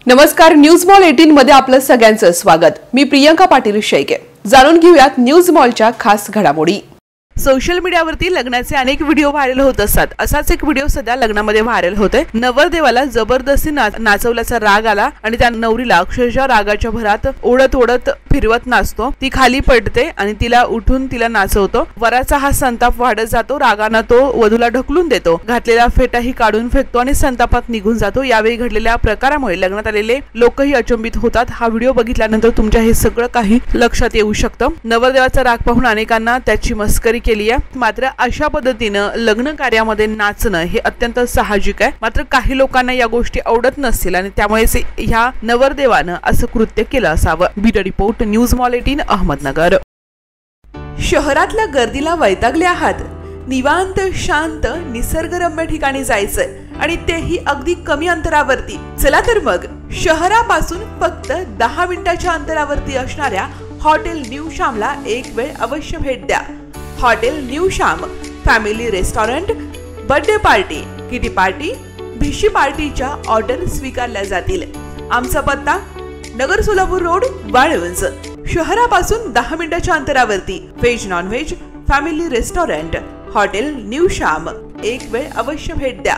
नमस्कार, news mall 18 मध्ये आपलं सगळ्यांचं स्वागत। मी प्रियंका पाटील शेळके। जाणून घेऊयात न्यूज मॉलच्या खास घडामोडी। सोशल मीडियावरती लग्नाचे अनेक व्हिडिओ व्हायरल होत असतात। असाच एक व्हिडिओ सध्या लग्नामध्ये व्हायरल होतोय। नवरदेवाला जबरदस्ती नाचवल्याचा राग आला आणि त्या नवरीला अक्षरशः रागाच्या भरात ओढत ओढत फिरवत नाचतो। ती खाली पडते आणि तिला उठून तिला नाचवतो। वराचा हा संताप वाढत जातो। रागाने तो वधूला ढकलून देतो, घातलेला फेटाही काढून फेकतो आणि संतापात निघून जातो। यावेळी घडलेल्या प्रकारामुळे लग्नात आलेले लोकही अचंबित होतात। हा व्हिडिओ बघितल्यानंतर तुमच्या हे सगळं काही लक्षात येऊ शकतं। नवरदेवाचा राग पाहून अनेकांना त्याची मस्करी केली आहे। मात्र अशा पद्धतीनं लग्न कार्यामध्ये नाचणं हे अत्यंत साहजिक आहे। मात्र काही लोकांना या गोष्टी आवडत नसतील आणि त्यामुळेच ह्या नवरदेवानं असं कृत्य केलं असावं। Bureau report, news mall 18, Ahmednagar. शहरातल्या गर्दीला वैतागले आहात? निवांत शांत निसर्गरम्य ठिकाणी जायचंय आणि तेही अगदी कमी अंतरावरती। चला तर मग शहरापासून फक्त 10 मिनिटाच्या अंतरावरती असणाऱ्या हॉटेल न्यू श्यामला एक वेळ अवश्य भेट द्या। Hotel new Shyam family restaurant, birthday party, kitty party, भिशी पार्टीच्या ऑर्डर स्वीकारल्या जातील। आमचा पत्ता नगर सोलापूर रोड, वाळुंज। शहरापासून 10 मिनिटाच्या अंतरावरती veg non veg family restaurant hotel new Shyam, एक वेळ अवश्य भेट द्या।